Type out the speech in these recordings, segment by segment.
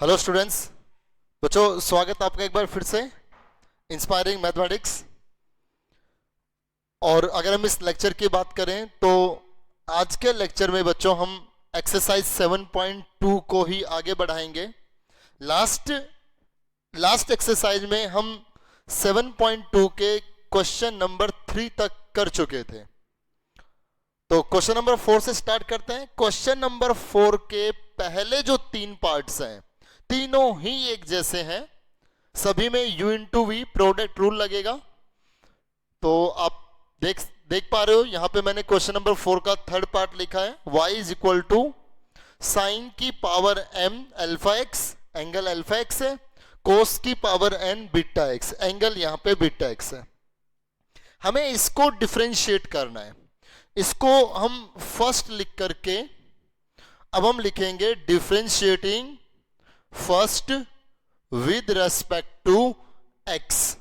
Hello students, बच्चों स्वागत आपका एक बार फिर से इंस्पायरिंग मैथमेटिक्स। और अगर हम इस लेक्चर की बात करें तो आज के लेक्चर में बच्चों हम एक्सरसाइज 7.2 को ही आगे बढ़ाएंगे। लास्ट एक्सरसाइज में हम 7.2 के क्वेश्चन नंबर 3 तक कर चुके थे। तो क्वेश्चन नंबर 4 से स्टार्ट करते हैं। क्वेश्चन नंबर 4 के पहले जो 3 पार्ट्स हैं तीनों ही एक जैसे हैं, सभी में U into v product rule लगेगा। तो आप देख पा रहे हो, यहां पे मैंने क्वेश्चन नंबर 4 का थर्ड पार्ट लिखा है। y is equal to sine की power m alpha x, angle alpha x है, कोस की power n beta x, angle यहां पे बीटा x है। हमें इसको डिफरेंशिएट करना है। इसको हम फर्स्ट लिख करके अब हम लिखेंगे differentiating first with respect to x।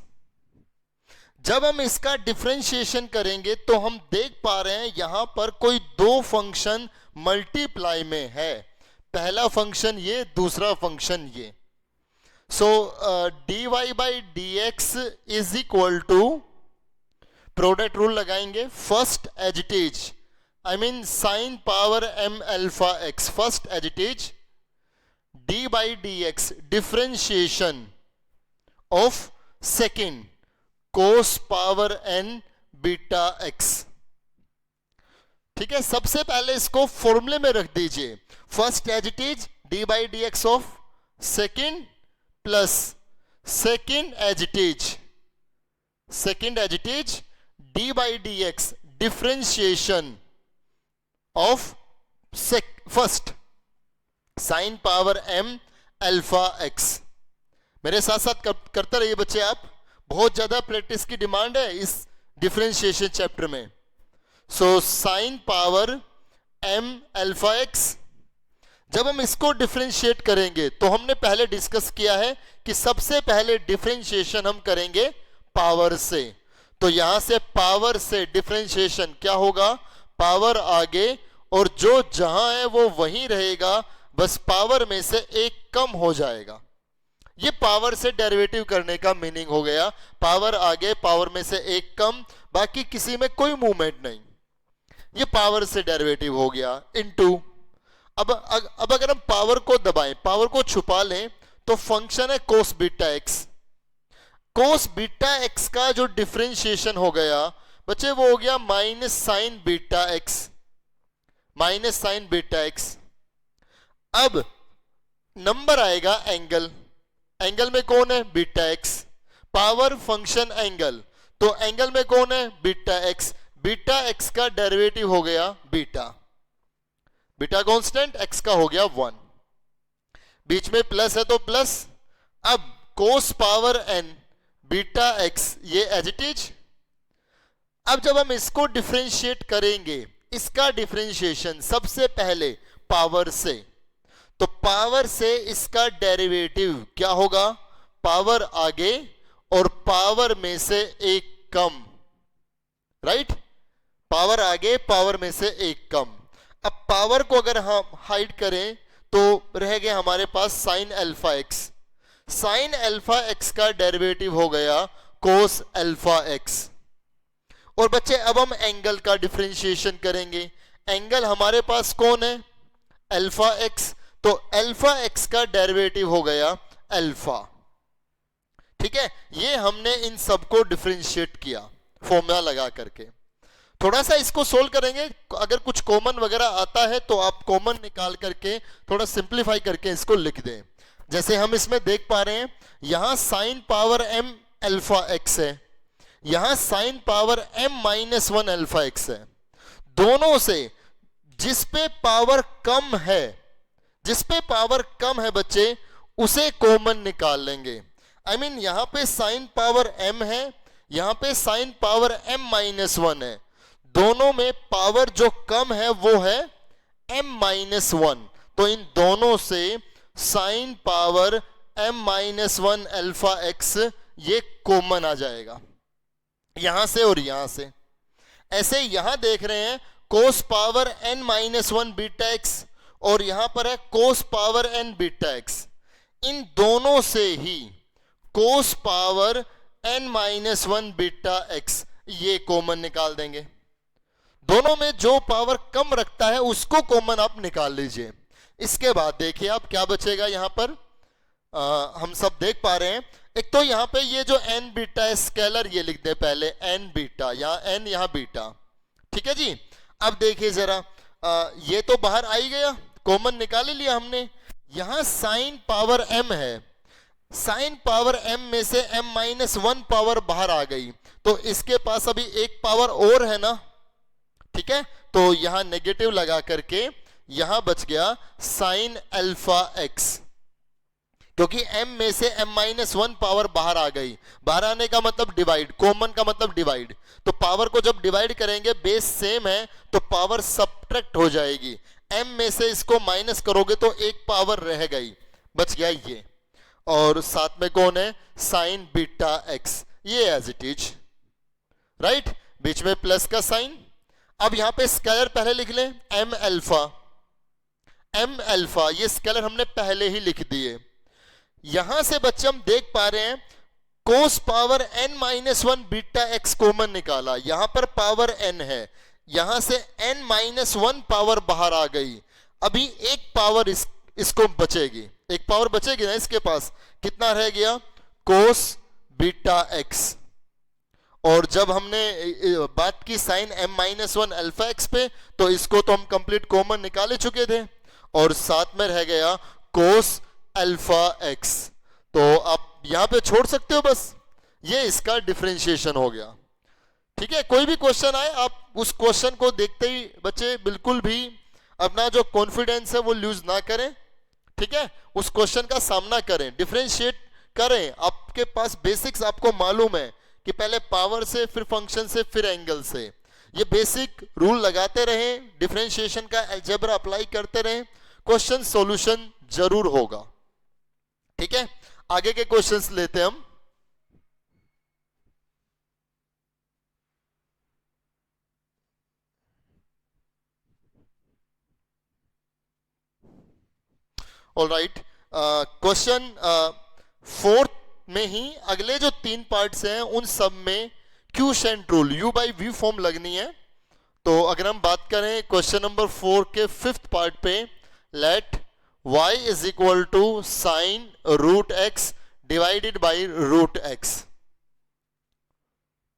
जब हम इसका डिफरेंशिएशन करेंगे तो हम देख पा रहे हैं यहां पर कोई दो फंक्शन मल्टीप्लाई में है। पहला फंक्शन ये, दूसरा फंक्शन ये। So dy by D x is equal to product rule लगाएंगे। First as it is, I mean sine power m alpha x, first as it is d by D x differentiation of second cos power n beta x। ठीक है, सबसे पहले इसको फॉर्मूले में रख दीजिए। First as it is d by D x of second plus second as it is d by D x differentiation of first sine power m alpha x। मेरे साथ साथ करते रहिए बच्चे, आप बहुत ज्यादा प्रैक्टिस की डिमांड है इस डिफरेंशिएशन चैप्टर में। So sine power m alpha x, जब हम इसको डिफरेंशिएट करेंगे तो हमने पहले डिस्कस किया है कि सबसे पहले डिफरेंशिएशन हम करेंगे पावर से। तो यहां से पावर से डिफरेंशिएशन क्या होगा, पावर आगे और जो जहां है वो वहीं रहेगा, बस पावर में से एक कम हो जाएगा। ये पावर से डेरिवेटिव करने का मीनिंग हो गया। पावर आगे, पावर में से एक कम, बाकी किसी में कोई मूवमेंट नहीं। ये पावर से डेरिवेटिव हो गया इनटू। अब अगर हम पावर को दबाएं, पावर को छुपा लें, तो फंक्शन है cos beta x. Cos beta x का जो डिफरेंशिएशन हो गया बच्चे, वो हो गया minus sign beta x, minus sign beta x. अब नंबर आएगा एंगल, एंगल में कौन है, beta x. Power function angle, तो एंगल में कौन है, बीटा एक्स। बीटा एक्स का डेरिवेटिव हो गया बीटा, बीटा कांस्टेंट एक्स का हो गया 1, बीच में प्लस है तो प्लस। अब कोस पावर n बीटा एक्स, ये एज इट इज। अब जब हम इसको डिफरेंशिएट करेंगे, इसका डिफरेंशिएशन सबसे पहले पावर से, तो पावर से इसका डेरिवेटिव क्या होगा, पावर आगे और पावर में से एक कम, राइट। पावर आगे, पावर में से एक कम। अब पावर को अगर हम हाइड करें तो रह गया हमारे पास sine alpha X. Sine alpha X का डेरिवेटिव हो गया कोस अल्फा एक्स। और बच्चे अब हम एंगल का डिफरेंशिएशन करेंगे। एंगल हमारे पास कौन है, अल्फा एक्स, तो अल्फा एक्स का डेरिवेटिव हो गया अल्फा। ठीक है, ये हमने इन सबको डिफरेंशिएट किया फॉर्मूला लगा करके। थोड़ा सा इसको सोल्व करेंगे, अगर कुछ कॉमन वगैरह आता है तो आप कॉमन निकाल करके थोड़ा सिंप्लीफाई करके इसको लिख दें। जैसे हम इसमें देख पा रहे हैं, यहां sign power m alpha x है, यहां sign power m minus 1 alpha x है। दोनों से जिस पे पावर कम है, जिस पे पावर कम है बच्चे, उसे कॉमन निकाल लेंगे। आई मीन यहां पे साइन पावर m है, यहां पे साइन पावर m माइनस 1 है। दोनों में पावर जो कम है वो है m माइनस 1। तो इन दोनों से sign power m minus 1 alpha x ये कॉमन आ जाएगा, यहां से और यहां से। ऐसे यहां देख रहे हैं cos power n minus 1 beta X, और यहां पर है cos power n beta X. इन दोनों से ही cos power n-1 beta x ये कॉमन निकाल देंगे। दोनों में जो पावर कम रखता है उसको कॉमन आप निकाल लीजिए। इसके बाद देखिए आप क्या बचेगा यहां पर, हम सब देख पा रहे हैं। एक तो यहां पे ये जो n बीटा है स्केलर, ये लिख दे पहले n बीटा, यहां n यहां बीटा, ठीक है जी। अब देखिए जरा, ये तो बाहर आ ही गया, कॉमन निकाल ही लिया हमने। यहां साइन पावर m है, साइन पावर m में से m-1 पावर बाहर आ गई, तो इसके पास अभी एक पावर और है ना, ठीक है। तो यहां नेगेटिव लगा करके यहां बच गया साइन अल्फा x, क्योंकि m में से m-1 पावर बाहर आ गई। बाहर आने का मतलब डिवाइड, कॉमन का मतलब डिवाइड। तो पावर को जब डिवाइड करेंगे, बेस सेम है तो पावर सबट्रैक्ट हो जाएगी। m में से इसको माइनस करोगे तो एक पावर रह गई, बच गया ये। और साथ में कौन है, साइन बीटा x, ये एज इट इज, राइट, बीच में प्लस का साइन। अब यहां पे स्केलर पहले लिख लें, m अल्फा, m अल्फा ये स्केलर हमने पहले ही लिख दिए। यहां से बच्चे हम देख पा रहे हैं cos power n-1 beta x common निकाला, यहां पर पावर n है, यहां से n-1 पावर बाहर आ गई, अभी एक पावर इसको बचेगी, एक पावर बचेगी ना इसके पास, कितना रह गया, कोस बीटा x। और जब हमने बात की साइन m-1 अल्फा x पे, तो इसको तो हम कंप्लीट कॉमन निकाल चुके थे, और साथ में रह गया कोस अल्फा x। तो आप यहां पे छोड़ सकते हो, बस ये इसका डिफरेंशिएशन हो गया, ठीक है। कोई भी क्वेश्चन आए, आप उस क्वेश्चन को देखते ही बच्चे बिल्कुल भी अपना जो कॉन्फिडेंस है वो लूज ना करें, ठीक है। उस क्वेश्चन का सामना करें, डिफरेंशिएट करें। आपके पास बेसिक्स आपको मालूम है कि पहले पावर से, फिर फंक्शन से, फिर एंगल से, ये बेसिक रूल लगाते रहें, डिफरेंशिएशन का अलजेब्रा अप्लाई करते रहें, क्वेश्चन सॉल्यूशन जरूर होगा, ठीक है। आगे के क्वेश्चंस लेते हैं हम। ऑलराइट, क्वेश्चन 4 में ही अगले जो 3 पार्ट्स हैं उन सब में quotient rule u by we form लगनी है। तो अगर हम बात करें क्वेश्चन नंबर 4 के 5th पार्ट पे, let y is equal to sine root x divided by root x,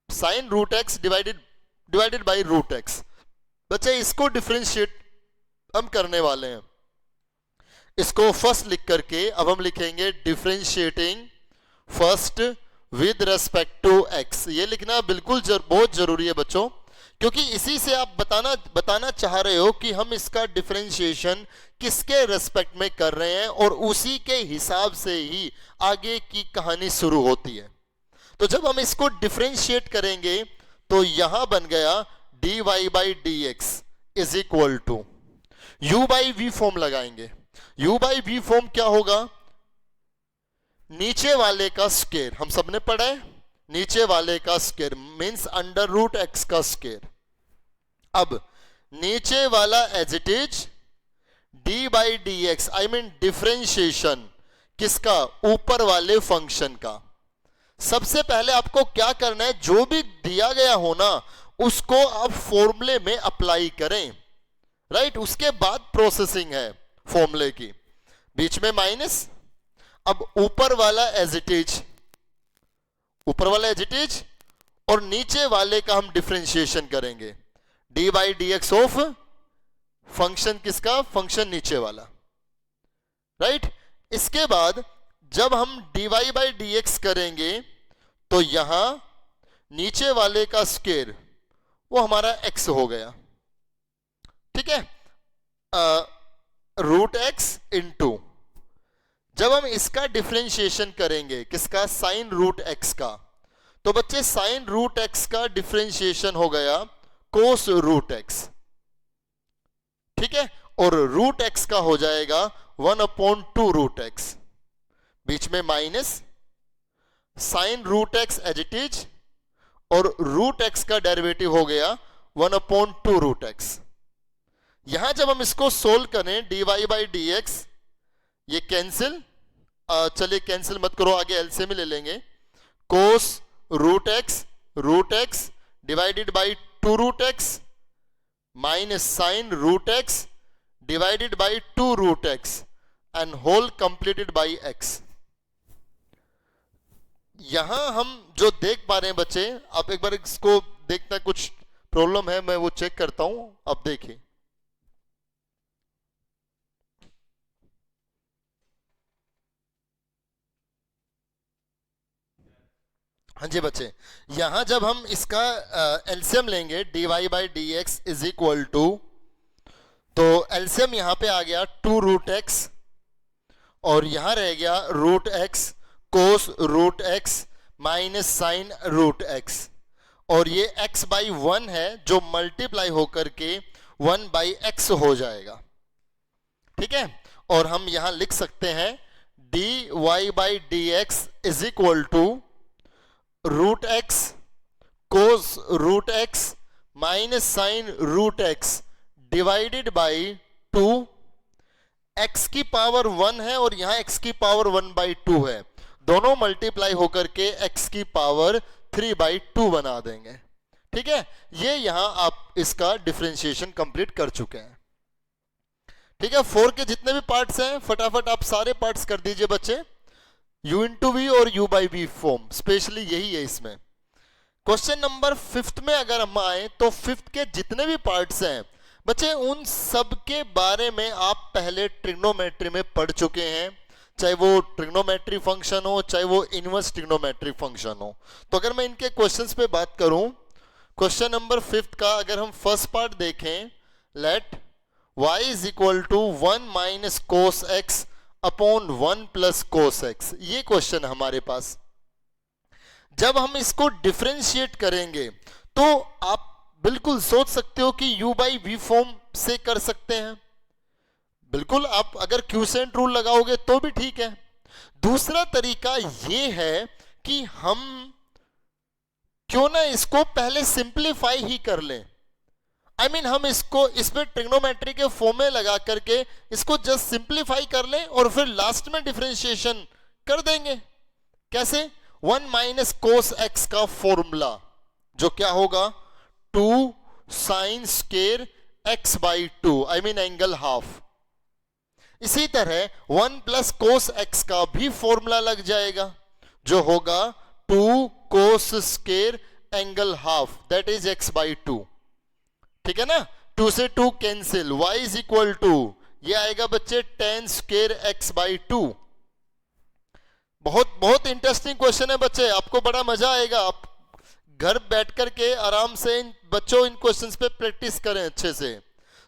sine root x divided by root x। बच्चे इसको डिफरेंशिएट हम करने वाले हैं। इसको फर्स्ट लिख करके अब हम लिखेंगे differentiating first with respect to x। ये लिखना बिल्कुल बहुत जरूरी है बच्चों, क्योंकि इसी से आप बताना चाह रहे हो कि हम इसका डिफरेंशिएशन किसके रेस्पेक्ट में कर रहे हैं, और उसी के हिसाब से ही आगे की कहानी शुरू होती है। तो जब हम इसको डिफरेंशिएट करेंगे तो यहां बन गया dy by D x is equal to u by we form लगाएंगे। u बाई वी फॉर्म क्या होगा, नीचे वाले का स्क्वायर, हम सबने पढ़ा है, नीचे वाले का square means under root x का स्क्वायर। अब नीचे वाला as it is d by D x, I mean differentiation किसका, ऊपर वाले फंक्शन का। सबसे पहले आपको क्या करना है, जो भी दिया गया हो ना उसको आप फॉर्मूले में अप्लाई करें, राइट। उसके बाद प्रोसेसिंग है फॉर्मूले की, बीच में माइनस। अब ऊपर वाला एज इट इज, ऊपर वाला एज इट इज, और नीचे वाले का हम डिफरेंशिएशन करेंगे, D by D x of function किसका, फंक्शन नीचे वाला, राइट। इसके बाद जब हम dy बाई डी एक्स करेंगे तो यहां नीचे वाले का स्क्वायर वो हमारा x हो गया, ठीक है, रूट एक्स इंटू, जब हम इसका डिफरेंशिएशन करेंगे किसका, साइन रूट एक्स का, तो बच्चे साइन रूट एक्स का डिफरेंशिएशन हो गया कोस रूट एक्स, ठीक है, और रूट एक्स का हो जाएगा 1/2 रूट एक्स, बीच में minus, sine root x as it is, और रूट एक्स का डेरिवेटिव हो गया 1/2 रूट एक्स। यहां जब हम इसको सोल्व करें dy बाई डी एक्स, ये कैंसिल, चलिए कैंसिल मत करो, आगे एलसीएम ही ले लेंगे। Cos root x divided by 2 root x minus sine root x divided by 2 root X and whole completed by X. यहां हम जो देख पा रहे हैं बच्चे, आप एक बार इसको देखना, कुछ प्रॉब्लम है, मैं वो चेक करता हूं। अब देखिए, हाँ जी बच्चे, यहां जब हम इसका एलसीएम लेंगे dy by D x is equal to, तो एलसीएम यहां पे आ गया 2 रूट एक्स और यहां रह गया root x cos root x minus sine root X, और ये x बाई 1 है जो मल्टीप्लाई होकर के 1 बाई एक्स हो जाएगा। ठीक है, और हम यहां लिख सकते हैं dy by D x is equal to root x cos root x minus sine root x divided by 2, x की पावर 1 है और यहां x की पावर 1 बाई 2 है, दोनों मल्टीप्लाई होकर के x की पावर 3 बाई 2 बना देंगे। ठीक है, ये यहां आप इसका डिफरेंशिएशन कंप्लीट कर चुके हैं। ठीक है, 4 के जितने भी पार्ट्स हैं फटाफट आप सारे पार्ट्स कर दीजिए बच्चे, u इंटू वी और u by we form, specially यही है इसमें। क्वेश्चन नंबर 5 में अगर हम आए तो 5 के जितने भी पार्ट्स हैं बच्चे, उन सब के बारे में आप पहले ट्रिग्नोमेट्री में पढ़ चुके हैं, चाहे वो ट्रिग्नोमेट्री फंक्शन हो चाहे वो इनवर्स ट्रिग्नोमेट्री फंक्शन हो। तो अगर मैं इनके क्वेश्चंस पे बात करूं, क्वेश्चन नंबर 5 का अगर हम फर्स्ट पार्ट देखें, let y is equal to 1 minus cos x upon 1 plus cos x, ये क्वेश्चन हमारे पास। जब हम इसको डिफरेंशिएट करेंगे तो आप बिल्कुल सोच सकते हो कि u बाई वी फॉर्म से कर सकते हैं, बिल्कुल आप अगर क्यूसेंट रूल लगाओगे तो भी ठीक है। दूसरा तरीका ये है कि हम क्यों ना इसको पहले सिंप्लीफाई ही कर लें, I mean, हम इसको इसमें ट्रिग्नोमेट्री के फॉर्म में लगा करके इसको जस्ट सिंप्लीफाई कर लें और फिर लास्ट में डिफरेंशिएशन कर देंगे। कैसे? 1 माइनस कोस एक्स का फॉर्मूला जो क्या होगा 2 sign square x by 2, I mean angle half. इसी तरह 1 प्लस कोस एक्स का भी फॉर्मूला लग जाएगा जो होगा 2 cos square angle half, that is x by 2। ठीक है ना, 2 से 2 cancel, y is equal to ये आएगा बच्चे tan स्क्वायर एक्स बाई 2। बहुत बहुत इंटरेस्टिंग क्वेश्चन है बच्चे, आपको बड़ा मजा आएगा। आप घर बैठ करके आराम से इन बच्चों इन क्वेश्चंस पे प्रैक्टिस करें अच्छे से।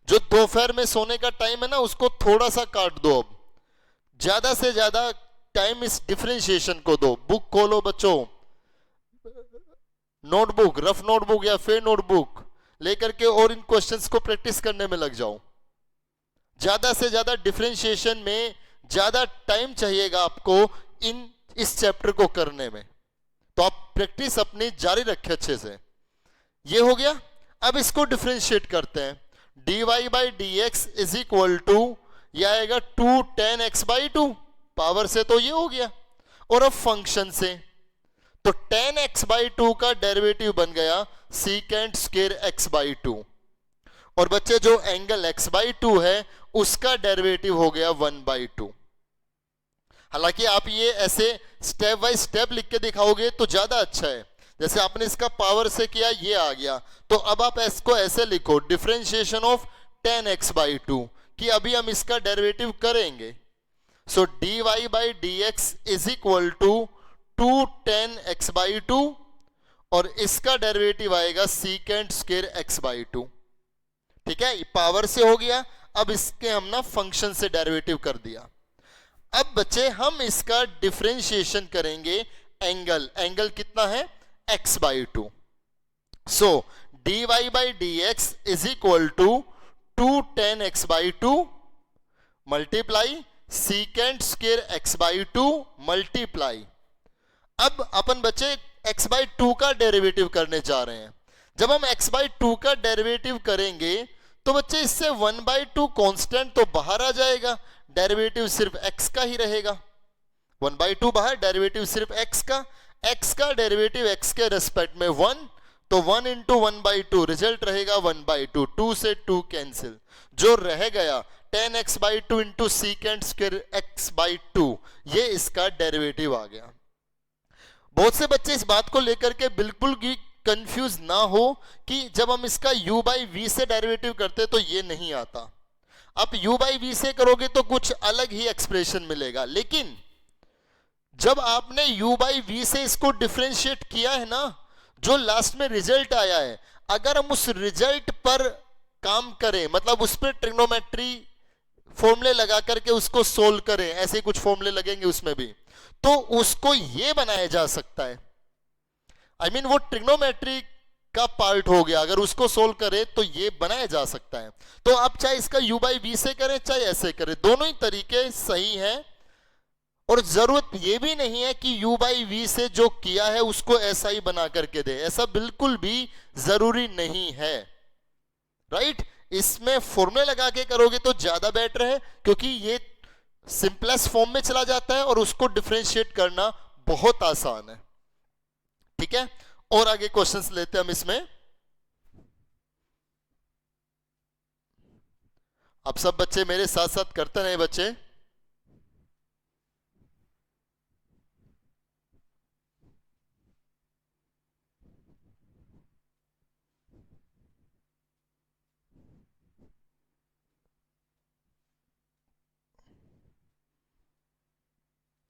जो दोपहर में सोने का टाइम है ना उसको थोड़ा सा काट दो, अब ज्यादा से ज्यादा टाइम इस डिफरेंशिएशन को दो। बुक खोलो बच्चों, नोटबुक, रफ नोटबुक या फिर नोटबुक लेकर के और इन क्वेश्चंस को प्रैक्टिस करने में लग जाओ। ज्यादा से ज्यादा डिफरेंशिएशन में ज्यादा टाइम चाहिएगा आपको इस चैप्टर को करने में, तो आप प्रैक्टिस अपनी जारी रखें अच्छे से। ये हो गया, अब इसको डिफरेंशिएट करते हैं। dy by D x is equal to यह आएगा 2 tan x बाई 2, पावर से तो ये हो गया, और अब फंक्शन से तो tan x बाई 2 का डेरिवेटिव बन गया सीकेंट स्क्वायर x बाई 2, और बच्चे जो एंगल x बाई 2 है उसका डेरिवेटिव हो गया 1 बाई 2। हालांकि आप ये ऐसे स्टेप बाय स्टेप लिख के दिखाओगे तो ज्यादा अच्छा है, जैसे आपने इसका पावर से किया ये आ गया, तो अब आप इसको ऐसे लिखो differentiation of tan x by 2 कि अभी हम इसका डेरिवेटिव करेंगे। So dy by D x is equal to 2 tan x by 2 और इसका डेरिवेटिव आएगा सीकेंट स्क्वायर x बाई 2। ठीक है, पावर से हो गया, अब इसके हम ना फंक्शन से डेरिवेटिव कर दिया। अब बच्चे हम इसका डिफरेंशिएशन करेंगे एंगल, एंगल कितना है x by 2। So dy by D x is equal to 2 tan x by 2 multiply secant square x by 2 multiply, अब अपन बच्चे x बाई 2 का डेरिवेटिव करने जा रहे हैं। जब हम x बाई 2 का डेरिवेटिव करेंगे तो बच्चे इससे 1 बाई 2 कॉन्स्टेंट तो बाहर आ जाएगा, डेरिवेटिव सिर्फ x का ही रहेगा। 1/2 बाहर, डेरिवेटिव सिर्फ x का डेरिवेटिव x के रेस्पेक्ट में 1, तो 1 इंटू 1/2 रिजल्ट रहेगा 1/2, 2 से 2 कैंसिल, जो रह गया 10x/2 into secant square x/2, ये इसका डेरिवेटिव आ गया। बहुत से बच्चे इस बात को लेकर के बिल्कुल भी कंफ्यूज ना हो कि जब हम इसका u/v से डेरिवेटिव करते तो ये नहीं आता। आप u/v से करोगे तो कुछ अलग ही एक्सप्रेशन मिलेगा, लेकिन जब आपने u/v से इसको डिफरेंशिएट किया है ना, जो लास्ट में रिजल्ट आया है, अगर हम उस रिजल्ट पर काम करें, मतलब उस पर ट्रिग्नोमेट्री फॉर्मूले लगा करके उसको सोल्व करें, ऐसे कुछ फॉर्मूले लगेंगे उसमें भी, तो उसको ये बनाया जा सकता है। I mean, वो ट्रिग्नोमेट्री का पार्ट हो गया, अगर उसको सोल्व करें तो ये बनाया जा सकता है। तो आप चाहे इसका u/v से करें चाहे ऐसे करें, दोनों ही तरीके सही हैं, और जरूरत ये भी नहीं है कि u/v से जो किया है उसको ऐसा ही बना करके दे, ऐसा बिल्कुल भी जरूरी नहीं है, राइट। इसमें फॉर्मूले लगा के करोगे तो ज्यादा बेटर है, क्योंकि ये सिंपलेस्ट फॉर्म में चला जाता है और उसको डिफरेंशिएट करना बहुत आसान है, ठीक है। और आगे क्वेश्चंस लेते हैं हम इसमें। आप सब बच्चे मेरे साथ साथ करते रहे बच्चे।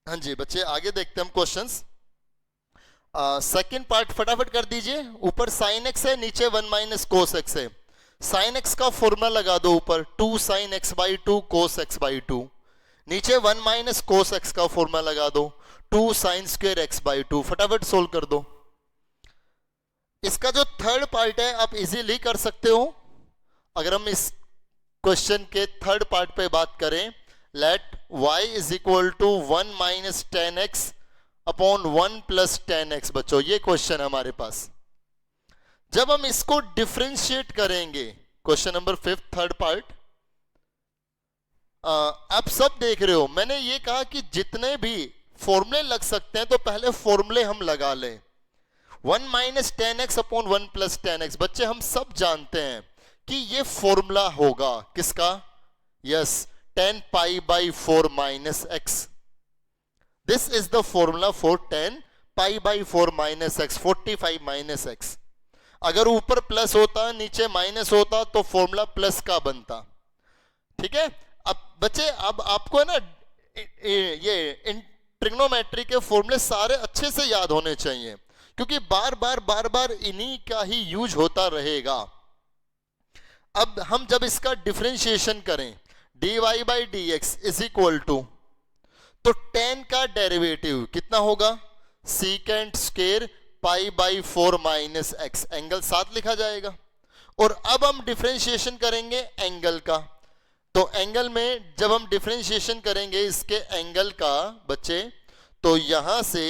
हाँ जी बच्चे, आगे देखते हैं हम क्वेश्चंस। सेकंड पार्ट फटाफट कर दीजिए। ऊपर साइन एक्स है, नीचे 1 माइनस कोस एक्स है। साइन एक्स का फॉर्मूला लगा दो ऊपर, 2 साइन x/2 कोस x/2। नीचे 1 माइनस कोस एक्स का फॉर्मूला लगा दो, 2 साइन स्क्वायर x/2। फटाफट सोल्व कर दो। इसका जो थर्ड पार्ट है आप इजीली कर सकते हो। अगर हम इस क्वेश्चन के थर्ड पार्ट पे बात करें, let y is equal to 1 minus 10x upon 1 plus 10x। बच्चों ये क्वेश्चन है हमारे पास। जब हम इसको डिफरेंशिएट करेंगे, क्वेश्चन नंबर 5 थर्ड पार्ट, आप सब देख रहे हो, मैंने ये कहा कि जितने भी फॉर्मूले लग सकते हैं तो पहले फॉर्मूले हम लगा लें। 1 minus 10x upon 1 plus 10x, बच्चे हम सब जानते हैं कि ये फॉर्मूला होगा किसका? Yes, 10 pi by 4 minus x। This is the formula for 10 pi by 4 minus x, 45 minus x। अगर ऊपर प्लस होता नीचे माइनस होता तो फॉर्मूला प्लस का बनता, ठीक है। अब बच्चे, अब आपको है ना ये ट्रिग्नोमेट्री के फॉर्मूले सारे अच्छे से याद होने चाहिए, क्योंकि बार बार इन्हीं का ही यूज होता रहेगा। अब हम जब इसका डिफरेंशिएशन करें, dy by D x is equal to, तो 10 का डेरिवेटिव कितना होगा? Secant square pi by 4 minus x, angle 7 लिखा जाएगा। और अब हम डिफरेंशिएशन करेंगे एंगल का, तो एंगल में जब हम डिफरेंशिएशन करेंगे इसके एंगल का बच्चे, तो यहां से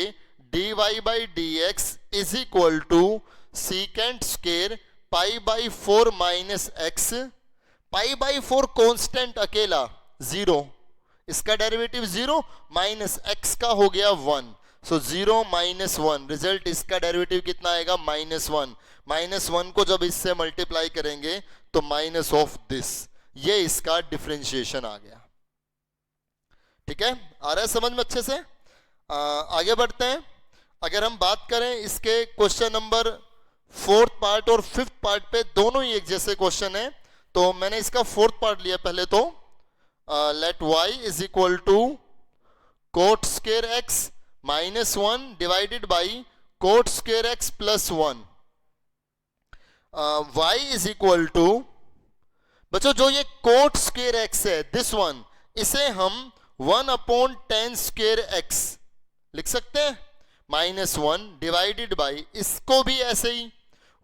dy by D x is equal to secant square pi by 4 minus x. Pi by 4 constant अकेला 0, इसका डेरिवेटिव 0, माइनस एक्स का हो गया 1, सो 0 माइनस 1, रिजल्ट इसका डेरिवेटिव कितना आएगा? -1। -1 को जब इससे मल्टीप्लाई करेंगे तो माइनस ऑफ दिस, ये इसका डिफरेंशिएशन आ गया, ठीक है। आ रहा है समझ में अच्छे से? आगे बढ़ते हैं। अगर हम बात करें इसके क्वेश्चन नंबर 4th पार्ट और 5th पार्ट पे, दोनों ही एक जैसे क्वेश्चन है, तो मैंने इसका 4th पार्ट लिया पहले। तो let y is equal to cot square x minus 1 divided by cot square x plus 1। y is equal to, बच्चों जो ये कोट स्क्वायर x है, दिस वन, इसे हम 1 अपॉन 10 स्क्वायर x लिख सकते हैं, -1 डिवाइडेड बाई, इसको भी ऐसे ही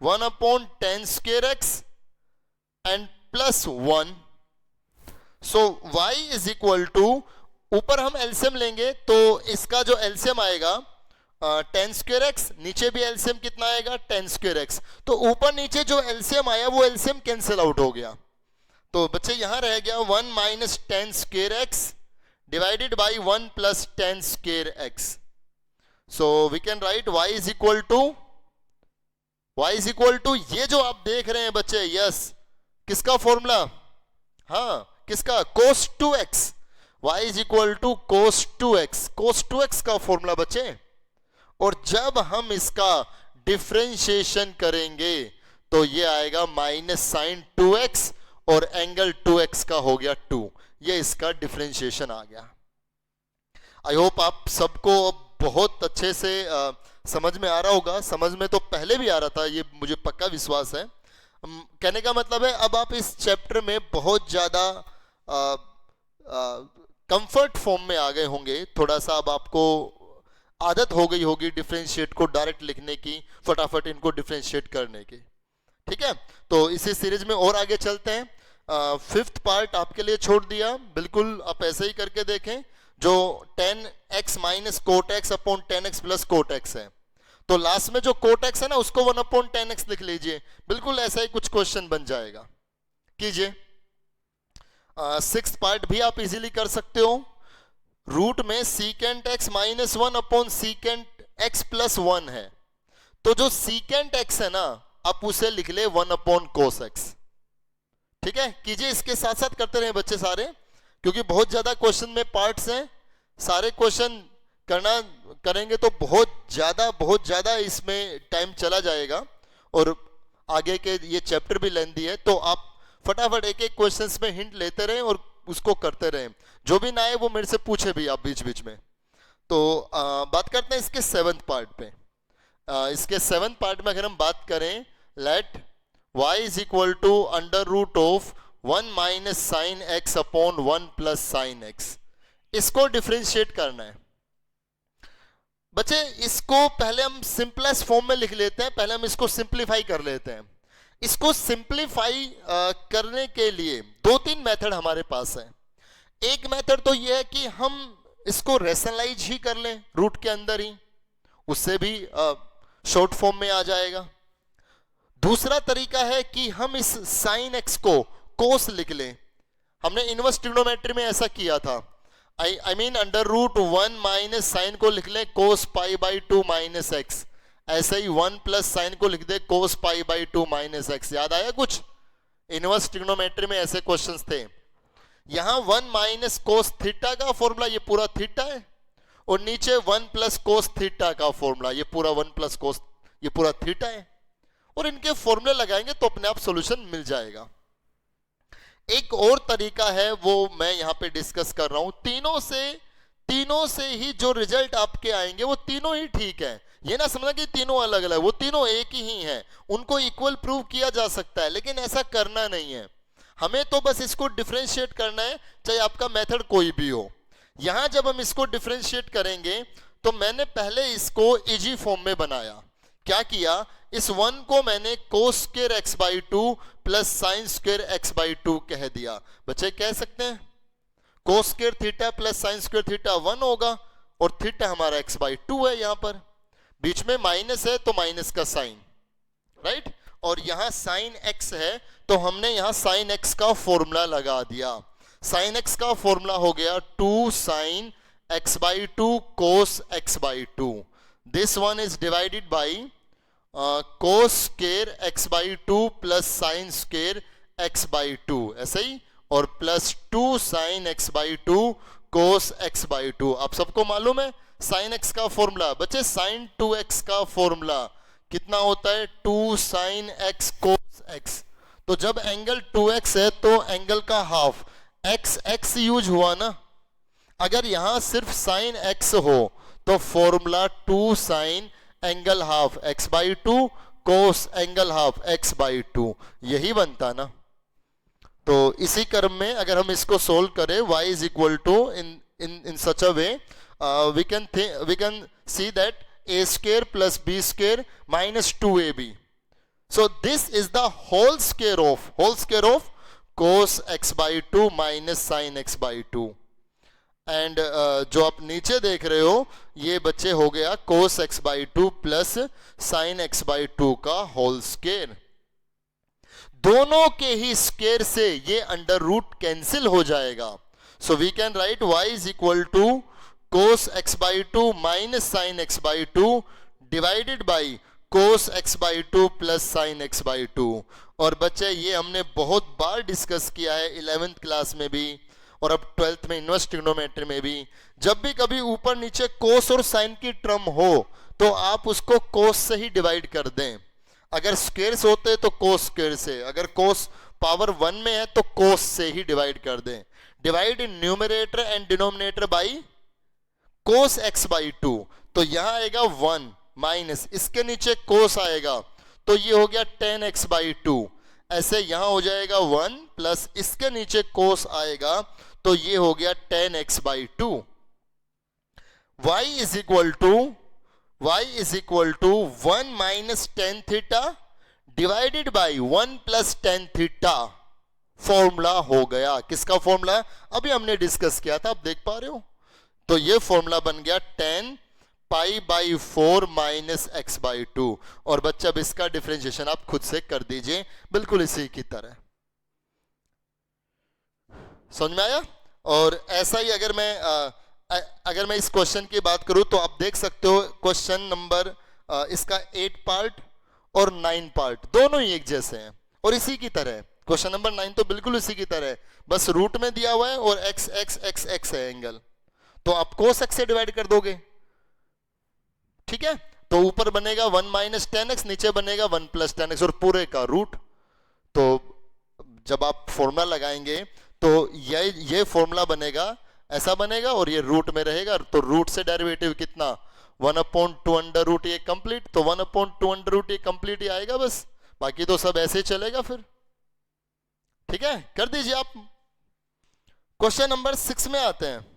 1 upon 10 square x and plus 1। So y is equal to, ऊपर हम एलसीएम लेंगे तो इसका जो एलसीएम आएगा 10 स्क्वायर x, नीचे भी एलसीएम कितना आएगा? 10 स्क्वायर x। तो ऊपर नीचे जो एलसीएम आया वो एलसीएम कैंसिल आउट हो गया, तो बच्चे यहां रह गया 1 minus 10 square x divided by 1 plus tan square x. So we can write y is equal to ये जो आप देख रहे हैं बच्चे, यस, किसका फॉर्मूला? हाँ, किसका? cos 2x. y is equal to cos 2x. cos 2x का फॉर्मूला बच्चे। और जब हम इसका डिफरेंशिएशन करेंगे तो ये आएगा माइनस साइन 2x और एंगल 2x का हो गया 2। ये इसका डिफरेंशिएशन आ गया। आई होप आप सबको बहुत अच्छे से समझ में आ रहा होगा। समझ में तो पहले भी आ रहा था, ये मुझे पक्का विश्वास है। कहने का मतलब है अब आप इस चैप्टर में बहुत ज़्यादा कंफर्ट फॉर्म में आ गए होंगे। थोड़ा सा अब आपको आदत हो गई होगी डिफरेंशिएट को डायरेक्ट लिखने की, फटाफट इनको डिफरेंशिएट करने की। ठीक है, तो इसी सीरीज में और आगे चलते हैं। फिफ्थ पार्ट आपके लिए छोड़ दिया, बिल्कुल आप ऐसे ही करके देखें। जो tan x minus cot x upon tan x plus cot x है, तो लास्ट में जो कोट एक्स है ना उसको 1 अपॉन tan x लिख लीजिए। बिल्कुल ऐसा ही कुछ क्वेश्चन बन जाएगा। कीजिए। सिक्स्थ पार्ट भी आप इजीली कर सकते हो। रूट में secant x minus 1 upon secant x plus 1 है, तो जो सीकेंट एक्स है ना आप उसे लिख ले 1 अपॉन कोस एक्स। ठीक है, कीजिए। इसके साथ साथ करते रहे बच्चे सारे, क्योंकि बहुत ज्यादा क्वेश्चन में पार्ट्स हैं। सारे क्वेश्चन करेंगे तो बहुत ज्यादा इसमें टाइम चला जाएगा और आगे के ये चैप्टर भी लेंदी है। तो आप फटाफट एक एक क्वेश्चंस में हिंट लेते रहें और उसको करते रहें। जो भी ना आए वो मेरे से पूछे भी आप बीच बीच में। तो बात करते हैं इसके सेवंथ पार्ट पे। इसके सेवंथ पार्ट में अगर हम बात करें, let y is equal to under root of 1 minus sine x upon 1 plus sine x. इसको डिफरेंशिएट करना है बच्चे। इसको पहले हम सिंपलेस्ट फॉर्म में लिख लेते हैं, पहले हम इसको सिंप्लीफाई कर लेते हैं। इसको सिंप्लीफाई करने के लिए 2-3 मेथड हमारे पास है। एक मेथड तो यह है कि हम इसको रैशनलाइज ही कर लें रूट के अंदर ही, उससे भी शॉर्ट फॉर्म में आ जाएगा। दूसरा तरीका है कि हम इस साइन एक्स को कोस लिख लें। हमने इनवर्स ट्रिग्नोमेट्री में ऐसा किया था। I mean under root 1 minus sine को लिख लें cos pi by 2 minus x. ऐसे ही 1 प्लस साइन को लिख दे cos pi by 2 minus x. याद आया कुछ? इनवर्स ट्रिग्नोमेट्री में ऐसे क्वेश्चंस थे। यहां 1 माइनस कोस थीटा का फॉर्मूला ये पूरा थीटा है, और नीचे 1 प्लस कोस थीटा का फॉर्मूला ये पूरा 1 प्लस कोस ये पूरा थीटा है। और इनके फॉर्मूले लगाएंगे तो अपने आप सॉल्यूशन मिल जाएगा। एक और तरीका है वो मैं यहां पे डिस्कस कर रहा हूं। तीनों से ही जो रिजल्ट आपके आएंगे वो तीनों ही ठीक है। ये ना समझना कि तीनों अलग अलग, वो तीनों एक ही हैं। उनको इक्वल प्रूव किया जा सकता है, लेकिन ऐसा करना नहीं है। हमें तो बस इसको डिफरेंशिएट करना है, चाहे आपका मेथड कोई भी हो। यहां जब हम इसको डिफरेंशिएट करेंगे तो मैंने पहले इसको इजी फॉर्म में बनाया। क्या किया? इस 1 को मैंने कोस square x by 2 plus sine square x by 2 कह दिया। बच्चे कह सकते हैं cos square theta plus sine square theta 1 होगा, और थीटा हमारा एक्स बाई 2 है। यहां पर बीच में माइनस है तो माइनस का साइन, राइट। और यहां साइन एक्स है तो हमने यहां साइन एक्स का फॉर्मूला लगा दिया। साइन एक्स का फॉर्मूला हो गया 2 sine x by 2 cos x by 2। This one is divided by cos square x by 2 plus sine square x by 2, ऐसे ही, और plus 2 sine x by 2 cos x by 2। आप सबको मालूम है साइन एक्स का फॉर्मूला। बच्चे साइन 2x का formula कितना होता है? 2 साइन एक्स कोस एक्स। तो जब एंगल 2x है तो एंगल का हाफ एक्स एक्स यूज हुआ ना। अगर यहां सिर्फ साइन x हो तो formula 2 sign angle half x by 2 cos angle half x by 2 यही बनता ना। तो इसी क्रम में अगर हम इसको सोल्व करें, y is equal to in such a way we can see that a square plus b square minus 2ab. So this is the whole square of cos x by 2 minus sin x by 2. And जो आप नीचे देख रहे हो ये बच्चे हो गया cos x by 2 plus sin x by 2 का होल स्क्वायर। दोनों के ही स्क्वायर से ये अंडर रूट कैंसिल हो जाएगा। So we can write y is equal to cos x by 2 minus sin x by 2 divided by cos x by 2 plus sin x by 2। और बच्चे ये हमने बहुत बार डिस्कस किया है 11th क्लास में भी और अब 12th में इनवर्स ट्रिग्नोमेट्री में भी। जब भी कभी ऊपर नीचे कोस और साइन की टर्म हो तो आप उसको कोस से ही डिवाइड कर दें। अगर स्क्वेयर्स होते तो कोस स्क्वेयर से, अगर कोस पावर 1 में है तो कोस से ही डिवाइड कर दें। Divide numerator and denominator by cos x by 2, तो यहां आएगा 1 माइनस इसके नीचे कोस आएगा तो ये हो गया tan x बाई 2। ऐसे यहां हो जाएगा 1 प्लस इसके नीचे कोस आएगा तो ये हो गया tan x by 2। y is equal to 1 minus tan theta divided by 1 plus tan theta. Formula हो गया, किसका फॉर्मूला? अभी हमने डिस्कस किया था, आप देख पा रहे हो। तो ये फॉर्मूला बन गया tan pi by 4 minus x by 2। और बच्चा अब इसका डिफरेंशिएशन आप खुद से कर दीजिए बिल्कुल इसी की तरह। समझ में आया? और ऐसा ही अगर मैं इस क्वेश्चन की बात करूं तो आप देख सकते हो क्वेश्चन नंबर इसका 8 पार्ट और 9 पार्ट दोनों ही एक जैसे हैं और इसी की तरह। क्वेश्चन नंबर 9 तो बिल्कुल इसी की तरह है, बस रूट में दिया हुआ है और x x x x है एंगल, तो आप cos x से डिवाइड कर दोगे। ठीक है, तो ऊपर बनेगा 1 माइनस टेन एक्स, नीचे बनेगा 1 प्लस टेन एक्स और पूरे का रूट। तो जब आप फॉर्मूला लगाएंगे तो ये फॉर्मूला बनेगा, ऐसा बनेगा और ये रूट में रहेगा। तो रूट से डेरिवेटिव कितना? 1/2 अंडर रूट, ये कंप्लीट। तो 1/2 अंडर रूट ये कंप्लीट ही आएगा बस, बाकी तो सब ऐसे ही चलेगा फिर। ठीक है, कर दीजिए आप। क्वेश्चन नंबर 6 में आते हैं।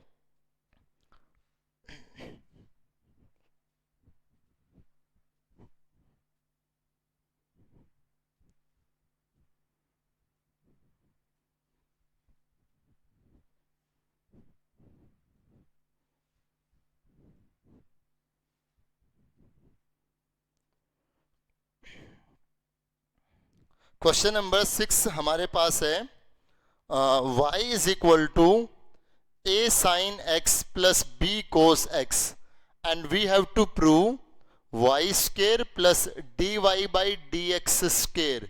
क्वेश्चन नंबर 6 हमारे पास है y is equal to a sin x plus b cos x and we have to prove y square plus dy by dx square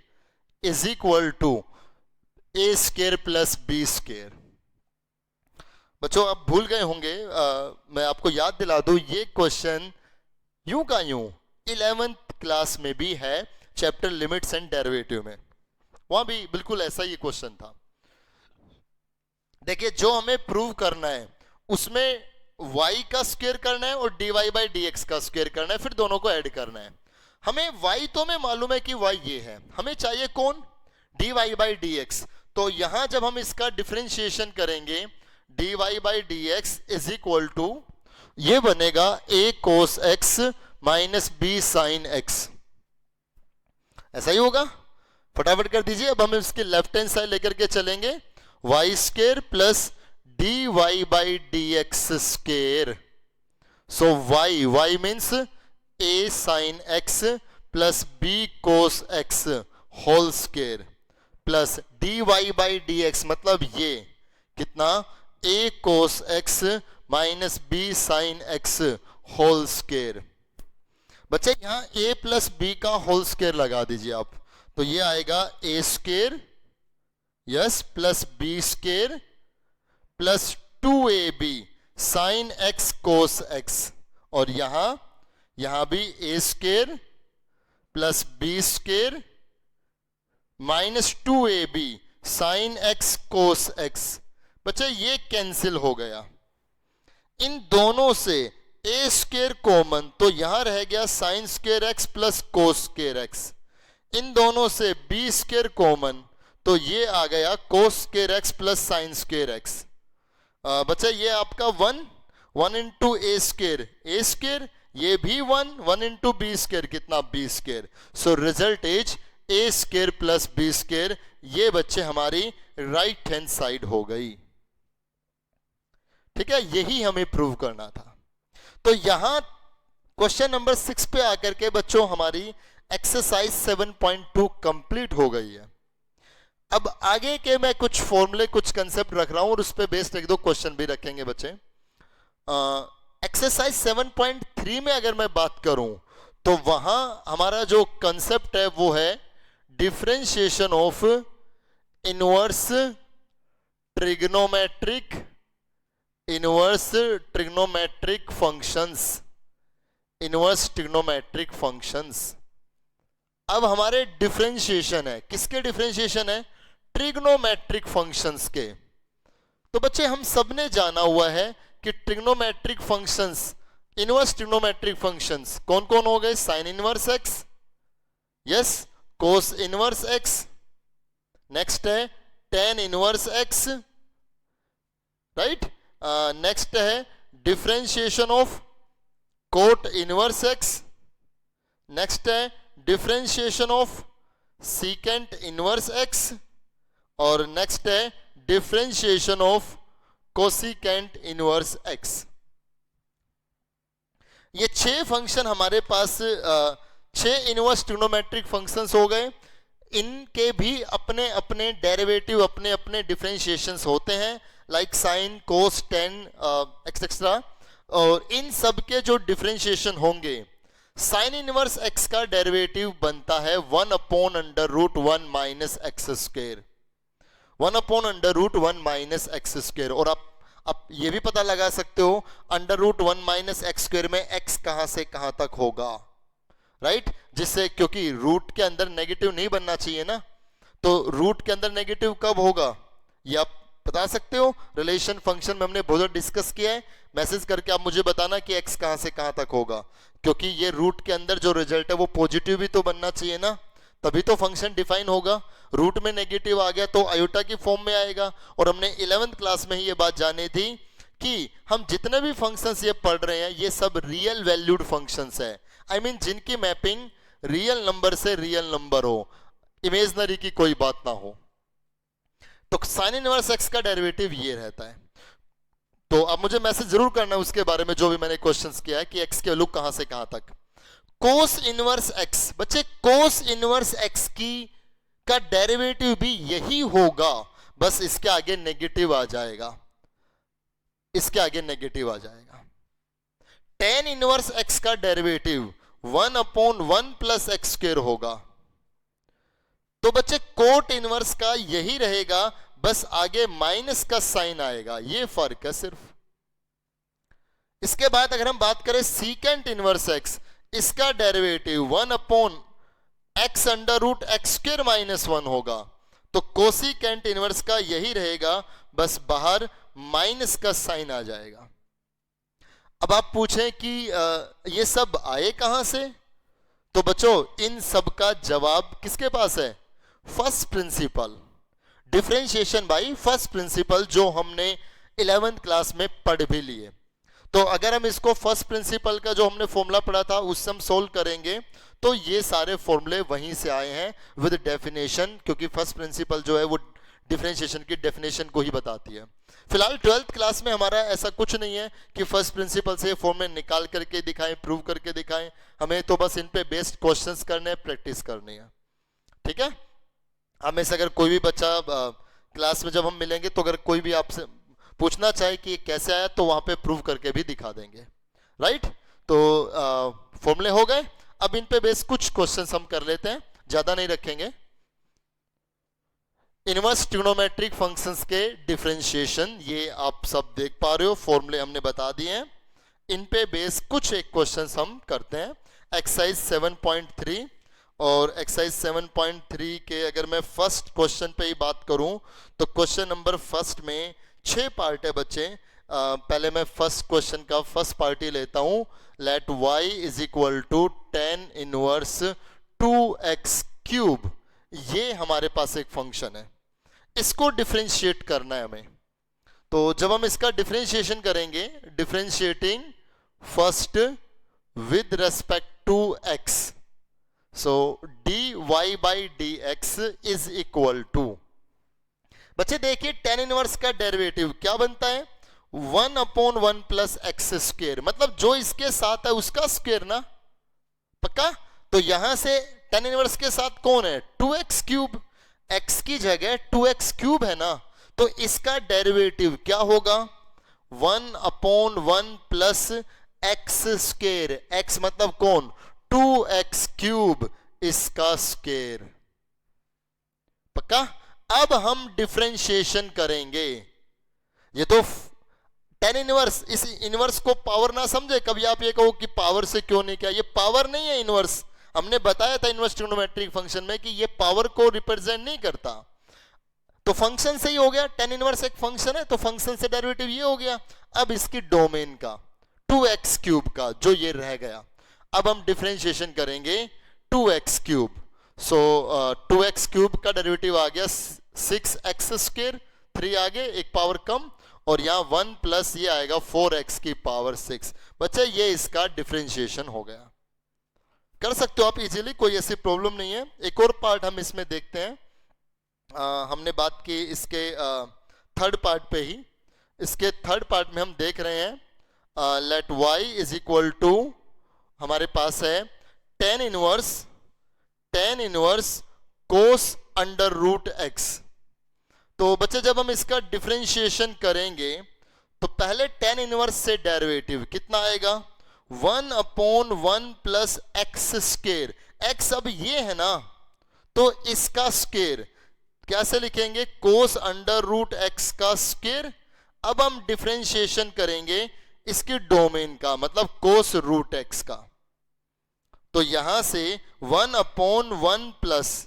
is equal to a square plus b square. बच्चों आप भूल गए होंगे, मैं आपको याद दिला दूं, ये क्वेश्चन यूं का यूं 11th क्लास में भी है, चैप्टर लिमिट्स एंड डेरिवेटिव में, वहां भी बिल्कुल ऐसा ही क्वेश्चन था। देखिए जो हमें प्रूव करना है उसमें y का स्क्वायर करना है और dy बाई dx का स्क्वायर करना है, फिर दोनों को ऐड करना है। हमें y तो हमें मालूम है कि y ये है, हमें चाहिए कौन? dy by dx। तो यहां जब हम इसका डिफरेंशिएशन करेंगे dy by dx is equal to ये बनेगा a cos x minus b sin x, ऐसा ही होगा। फटाफट कर दीजिए। अब हम इसके लेफ्ट हैंड साइड लेकर के चलेंगे, Y square plus D Y by D X square. So Y means A sine X plus B cos X whole square plus D Y by D X मतलब ये कितना? A cos X minus B sine X whole square. बच्चे यहां a plus B का whole square लगा दीजिए आप, तो ये आएगा a square yes plus B square plus 2ab sine x cos x, और यहां भी a square plus B square minus 2ab sine x cos x। बच्चे ये कैंसिल हो गया, इन दोनों से ए स्क्वायर कॉमन, तो यहां रह गया sine square X plus cos square X. इन दोनों से बी स्क्वायर कॉमन, तो ये आ गया cos square X plus sine square X. बच्चा ये आपका 1 इंटू ए स्क्वायर, ये भी 1 इंटू बी स्क्वायर कितना? B square. So result is a square plus B square. ये बच्चे हमारी राइट हैंड साइड हो गई। ठीक है, यही हमें प्रूव करना था। तो यहां क्वेश्चन नंबर 6 पे आकर के बच्चों हमारी एक्सरसाइज 7.2 कंप्लीट हो गई है। अब आगे के मैं कुछ फॉर्मूले कुछ कंसेप्ट रख रहा हूं और उस पर बेस्ड एक दो क्वेश्चन भी रखेंगे बच्चे। एक्सरसाइज 7.3 में अगर मैं बात करूं तो वहां हमारा जो कंसेप्ट है वो है differentiation of inverse trigonometric functions, inverse trigonometric functions. अब हमारे डिफरेंशिएशन है, किसके डिफरेंशिएशन है? ट्रिग्नोमेट्रिक फंक्शंस के। तो बच्चे हम सबने जाना हुआ है कि trigonometric functions, inverse trigonometric functions कौन कौन हो गए? Sine inverse X, yes, cos inverse X, next है tan inverse X, right, next है differentiation of cot inverse X, next है differentiation of secant inverse X, और नेक्स्ट है differentiation of cosecant inverse X. ये 6 फंक्शन हमारे पास 6 inverse trigonometric functions हो गए। इनके भी अपने अपने डेरिवेटिव, अपने अपने डिफरेंशिएशंस होते हैं, लाइक साइन, कोस, टेन एक्सेट्रा। और इन सब के जो डिफरेंशिएशन होंगे, साइन इनवर्स एक्स का डेरिवेटिव बनता है 1/√1 minus x square, 1/√1 minus x square. और आप ये भी पता लगा सकते हो √1 माइनस एक्स स्क्वायर में एक्स कहां से कहां तक होगा, राइट, जिससे, क्योंकि रूट के अंदर नेगेटिव नहीं बनना चाहिए ना, तो रूट के अंदर नेगेटिव कब होगा ये आप बता सकते हो। रिलेशन फंक्शन में हमने बहुत डिस्कस किया है, मैसेज करके आप मुझे बताना कि एक्स कहां से कहां तक होगा, क्योंकि ये रूट के अंदर जो रिजल्ट है वो पॉजिटिव भी तो बनना चाहिए ना, तभी तो फंक्शन डिफाइन होगा। रूट में नेगेटिव आ गया तो आयोटा की फॉर्म में आएगा। और हमने 11th क्लास में ही ये बात जानी थी कि हम जितने भी फंक्शंस ये पढ़ रहे हैं ये सब रियल वैल्यूड फंक्शंस है, आई मीन जिनकी मैपिंग रियल नंबर से रियल नंबर हो, इमेजनरी की कोई बात ना हो। तो साइन इनवर्स एक्स का डेरिवेटिव ये रहता है। तो अब मुझे मैसेज जरूर करना है उसके बारे में जो भी मैंने क्वेश्चंस किया है कि एक्स के वैल्यू कहां से कहां तक। कोस इनवर्स एक्स, बच्चे कोस इनवर्स एक्स की का डेरिवेटिव भी यही होगा, बस इसके आगे नेगेटिव आ जाएगा, इसके आगे नेगेटिव आ जाएगा। टेन इनवर्स एक्स का डेरिवेटिव 1/1 प्लस एक्स स्क्वायर होगा। तो बच्चे कोट इनवर्स का यही रहेगा, बस आगे माइनस का साइन आएगा, ये फर्क है सिर्फ। इसके बाद अगर हम बात करें सीकेंट इनवर्स एक्स, इसका डेरिवेटिव 1/x√x² -1 होगा। तो कोसिकेंट इनवर्स का यही रहेगा, बस बाहर माइनस का साइन आ जाएगा। अब आप पूछें कि ये सब आए कहां से, तो बच्चों इन सब का जवाब किसके पास है? First principle, differentiation by first principle, जो हमने 11th क्लास में पढ़ भी लिए। तो अगर हम इसको फर्स्ट प्रिंसिपल का जो हमने फॉर्मूला पढ़ा था उससे हम सोल्व करेंगे तो ये सारे फॉर्मूले वहीं से आए हैं विद डेफिनेशन, क्योंकि फर्स्ट प्रिंसिपल जो है वो डिफरेंशिएशन की डेफिनेशन को ही बताती है। फिलहाल 12th क्लास में हमारा ऐसा कुछ नहीं है कि फर्स्ट प्रिंसिपल से फॉर्मूले निकाल करके दिखाएं, प्रूव करके दिखाएं, हमें तो बस इन पे बेस्ड क्वेश्चंस करने हैं, प्रैक्टिस करनी है, ठीक है। हमें से अगर कोई भी बच्चा क्लास में जब हम मिलेंगे तो अगर कोई भी आपसे पूछना चाहे कि कैसे आया तो वहां पे प्रूव करके भी दिखा देंगे, राइट। तो फॉर्मूले हो गए, अब इन पे बेस कुछ क्वेश्चंस हम कर लेते हैं, ज्यादा नहीं रखेंगे। इनवर्स ट्रिग्नोमेट्रिक फंक्शंस के डिफरेंशिएशन ये आप सब देख पा रहे हो, फॉर्मूले हमने बता दिए हैं, इन पे बेस कुछ एक क्वेश्चंस हम करते हैं। एक्सरसाइज 7.3 और एक्सरसाइज 7.3 के अगर मैं फर्स्ट क्वेश्चन पे ही बात करूं तो क्वेश्चन नंबर फर्स्ट में 6 पार्ट है बच्चे। पहले मैं फर्स्ट क्वेश्चन का फर्स्ट पार्ट ही लेता हूं। Let y is equal to 10 inverse 2x³, ये हमारे पास एक फंक्शन है, इसको डिफरेंशिएट करना है हमें। तो जब हम इसका डिफरेंशिएशन करेंगे, differentiating first with respect to x, so dy/dx is equal to, बच्चे देखिए tan इनवर्स का डेरिवेटिव क्या बनता है? 1/1 प्लस एक्स स्क्वायर, मतलब जो इसके साथ है उसका स्क्वायर ना, पक्का। तो यहां से tan इनवर्स के साथ कौन है? 2x³, x की जगह 2x क्यूब है ना, तो इसका डेरिवेटिव क्या होगा? 1/1 प्लस एक्स स्क्वायर, x मतलब कौन? 2x क्यूब, इसका स्क्वायर। पक्का? अब हम डिफरेंशिएशन करेंगे। ये तो टेन इनवर्स, इस इनवर्स को पावर ना समझे। कभी आप ये कहो कि पावर से क्यों नहीं किया, ये पावर नहीं है इनवर्स। हमने बताया था इनवर्स ट्रिग्नोमेट्रिक फंक्शन में कि ये पावर को रिप्रेजेंट नहीं करता। तो फंक्शन से ही हो गया, टेन इनवर्स एक फंक्शन है, तो फंक्शन से डेरिवेटिव ये हो गया। अब इसकी डोमेन का 2x क्यूब का जो ये रह गया, अब हम डिफरेंशिएशन करेंगे 2x क्यूब। सो 2x क्यूब का डेरिवेटिव आ गया 6x स्क्वायर, 3 आगे एक पावर कम, और यहां 1 प्लस ये आएगा 4x की पावर 6। बच्चे ये इसका डिफरेंशिएशन हो गया। कर सकते हो आप इजीली, कोई ऐसी प्रॉब्लम नहीं है। एक और पार्ट हम इसमें देखते हैं। हमने बात की इसके थर्ड पार्ट पे ही। इसके थर्ड पार्ट में हम देख रहे हैं let y is equal to, हमारे पास है tan inverse cos under root x। तो बच्चे जब हम इसका डिफरेंशिएशन करेंगे तो पहले टेन इनवर्स से डेरिवेटिव कितना आएगा? 1/1 प्लस एक्स स्क्वायर। एक्स अब ये है ना, तो इसका स्क्वायर कैसे लिखेंगे? कोस अंडर रूट एक्स का स्क्वायर। अब हम डिफरेंशिएशन करेंगे इसकी डोमेन का, मतलब कोस रूट एक्स का। तो यहां से 1/1 प्लस,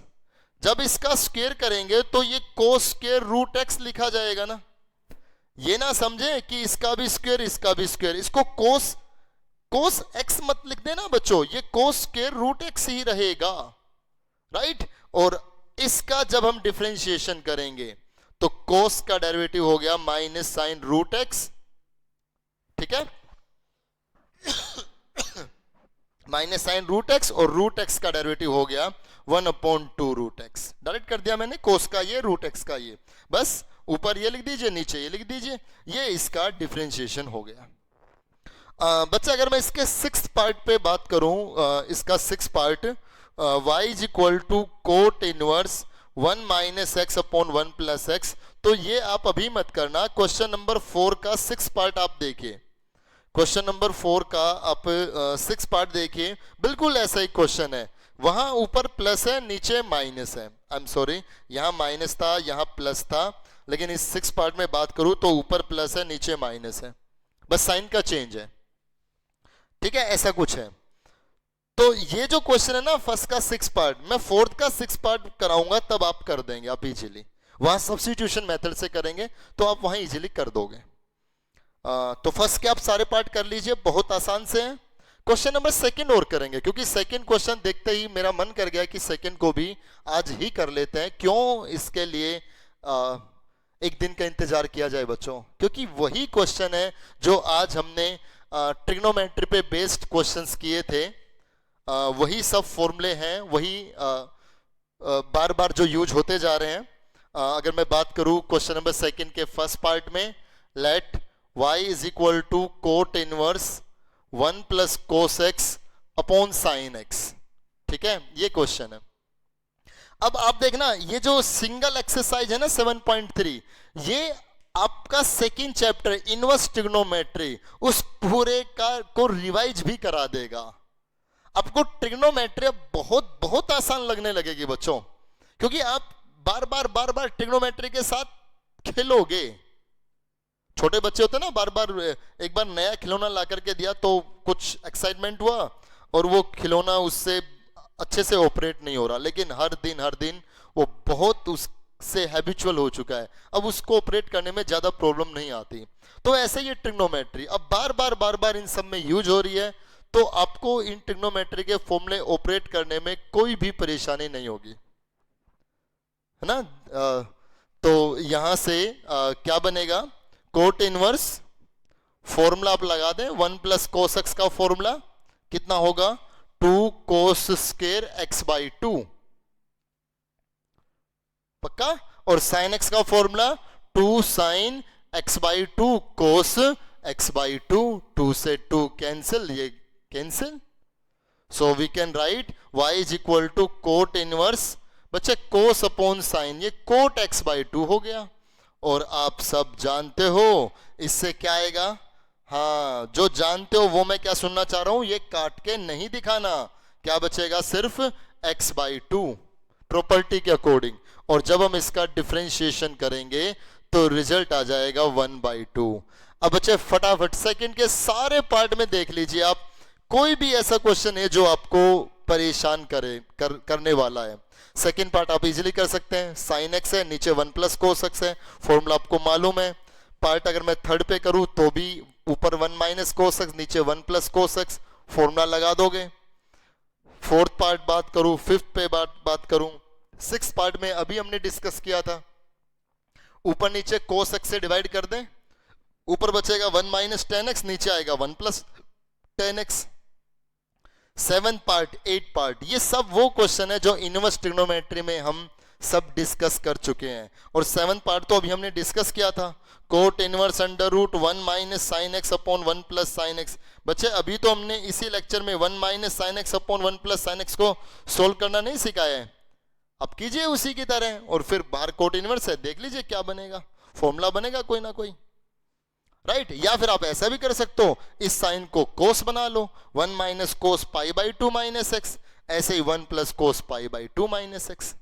जब इसका स्क्वायर करेंगे तो ये कोस स्क्वायर रूट एक्स लिखा जाएगा ना। ये ना समझे कि इसका भी स्क्वायर इसका भी स्क्वायर, इसको कोस एक्स मत लिख देना बच्चों, ये कोस स्क्वायर रूट एक्स ही रहेगा, राइट। और इसका जब हम डिफरेंशिएशन करेंगे तो कोस का डेरिवेटिव हो गया माइनस साइन रूट एक्स, ठीक है। माइनस साइन रूट एक्स, और रूट एक्स का डेरिवेटिव हो गया 1/2 रूट एक्स। डायरेक्ट कर दिया मैंने, कोस का ये रूट एक्स का ये, बस ऊपर ये लिख दीजिए नीचे ये लिख दीजिए, ये इसका डिफरेंशिएशन हो गया। बच्चा अगर मैं इसके सिक्स्थ पार्ट पे बात करूं, इसका six part, y is equal to cot inverse 1 minus x upon 1 plus x. तो ये आप अभी मत करना, क्वेश्चन नंबर 4 का सिक्स पार्ट आप देखिए। क्वेश्चन नंबर 4 का आप सिक्स पार्ट देखिए, बिल्कुल ऐसा ही क्वेश्चन है। वहां ऊपर प्लस है नीचे माइनस है, आई एम सॉरी, यहां माइनस था यहां प्लस था, लेकिन इस सिक्स पार्ट में बात करूं तो ऊपर प्लस है नीचे माइनस है, बस साइन का चेंज है, ठीक है, ऐसा कुछ है। तो ये जो क्वेश्चन है ना फर्स्ट का सिक्स पार्ट, मैं फोर्थ का सिक्स पार्ट कराऊंगा तब आप कर देंगे, आप इजीली वहां सब्स्टिट्यूशन मेथड से करेंगे तो आप वहां इजीली कर दोगे। तो फर्स्ट के आप सारे पार्ट कर लीजिए, बहुत आसान से है। क्वेश्चन नंबर सेकंड और करेंगे, क्योंकि सेकंड क्वेश्चन देखते ही मेरा मन कर गया कि सेकंड को भी आज ही कर लेते हैं। क्यों इसके लिए एक दिन का इंतजार किया जाए बच्चों, क्योंकि वही क्वेश्चन है जो आज हमने ट्रिग्नोमेट्री पे बेस्ड क्वेश्चंस किए थे, वही सब फॉर्मूले हैं, वही बार बार जो यूज होते जा रहे हैं। अगर मैं बात करूं क्वेश्चन नंबर सेकंड के फर्स्ट पार्ट में, let y is equal to cot inverse 1 plus cos x upon sine x, ठीक है, ये क्वेश्चन है। अब आप देखना ये जो सिंगल एक्सरसाइज है ना 7.3, ये आपका सेकंड चैप्टर इनवर्स ट्रिग्नोमेट्री उस पूरे का को रिवाइज भी करा देगा। आपको ट्रिग्नोमेट्री बहुत बहुत आसान लगने लगेगी बच्चों, क्योंकि आप बार बार ट्रिग्नोमेट्री के साथ खेलोगे। छोटे बच्चे होते ना, बार बार एक बार नया खिलौना ला करके दिया तो कुछ एक्साइटमेंट हुआ और वो खिलौना उससे अच्छे से ऑपरेट नहीं हो रहा, लेकिन हर दिन वो बहुत उससे हैबिचुअल हो चुका है, अब उसको ऑपरेट करने में ज्यादा प्रॉब्लम नहीं आती। तो ऐसे ये ट्रिग्नोमेट्री अब बार बार इन सब में यूज हो रही है, तो आपको इन ट्रिग्नोमेट्री के फॉर्मूले ऑपरेट करने में कोई भी परेशानी नहीं होगी, है ना। तो यहां से क्या बनेगा, कोट इनवर्स फॉर्मूला आप लगा दें, 1 प्लस कोस एक्स का फॉर्मूला कितना होगा, 2 कोस स्क्वायर एक्स बाई 2, पक्का। और साइन एक्स का formula 2 sine x by 2 cos x by 2, 2 से 2 कैंसिल, ये cancel. So we can write y is equal to cot inverse बच्चे कोस अपॉन साइन, ये कोट एक्स बाई 2 हो गया। और आप सब जानते हो इससे क्या आएगा, हाँ जो जानते हो वो मैं क्या सुनना चाह रहा हूं, ये काट के नहीं दिखाना, क्या बचेगा, सिर्फ x बाई 2 प्रॉपर्टी के अकॉर्डिंग। और जब हम इसका डिफरेंशिएशन करेंगे तो रिजल्ट आ जाएगा 1 बाई 2। अब बच्चे फटाफट सेकंड के सारे पार्ट में देख लीजिए आप, कोई भी ऐसा क्वेश्चन है जो आपको परेशान करने वाला है। सेकंड पार्ट आप इजीली कर सकते हैं, साइन एक्स है, नीचे 1 प्लस कोस एक्स है, फॉर्मूला आपको मालूम है। पार्ट अगर मैं थर्ड पे करूं तो भी ऊपर 1 माइनस कोस एक्स, नीचे 1 प्लस कोस एक्स, फॉर्मूला लगा दोगे। फोर्थ पार्ट बात करूं, फिफ्थ पे बात करूं, सिक्स पार्ट में अभी हमने डिस्कस किया था, ऊपर नीचे कोस एक्स से डिवाइड कर दें, ऊपर बचेगा 1 माइनस टेन एक्स, नीचे आएगा 1 plus tan x. Seven part, eight part, ये सब वो क्वेश्चन है जो इनवर्स ट्रिग्नोमेट्री में हम सब डिस्कस कर चुके हैं। और सेवन पार्ट तो अभी हमने डिस्कस किया था, cot inverse under root 1 minus sine x upon 1 plus sine x. बच्चे अभी तो हमने इसी लेक्चर में 1 minus sine x upon 1 plus sine x को सोल्व करना नहीं सिखाया है, अब कीजिए उसी की तरह। और फिर बाहर कोट इनवर्स है, देख लीजिए क्या बनेगा, फॉर्मूला बनेगा कोई ना कोई, राइट। या फिर आप ऐसा भी कर सकते हो, इस साइन को कोस बना लो, 1 minus cos pi by 2 minus x, ऐसे ही 1 plus cos pi by 2 minus x.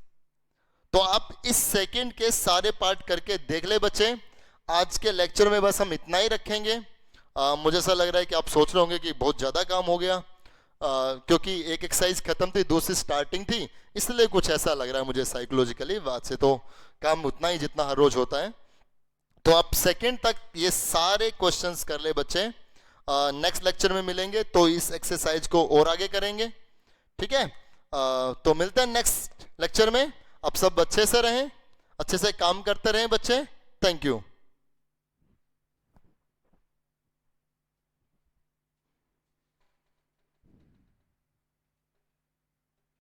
तो आप इस सेकंड के सारे पार्ट करके देख ले बच्चे। आज के लेक्चर में बस हम इतना ही रखेंगे। मुझे ऐसा लग रहा है कि आप सोच रहे होंगे कि बहुत ज़्यादा काम हो गया, क्योंकि एक एक्सरसाइज खत्म थी, दूसरी स्टार्टिंग थी, इसलिए कुछ ऐसा लग रहा है मुझे साइकोलॉजिकली। बात से तो काम उतना ही जितना हर रोज होता है। तो आप सेकंड तक ये सारे क्वेश्चंस कर ले बच्चे। नेक्स्ट लेक्चर में मिलेंगे तो इस एक्सरसाइज को और आगे करेंगे, ठीक है। तो मिलते हैं नेक्स्ट लेक्चर में। आप सब अच्छे से रहें, अच्छे से काम करते रहें बच्चे। Thank you.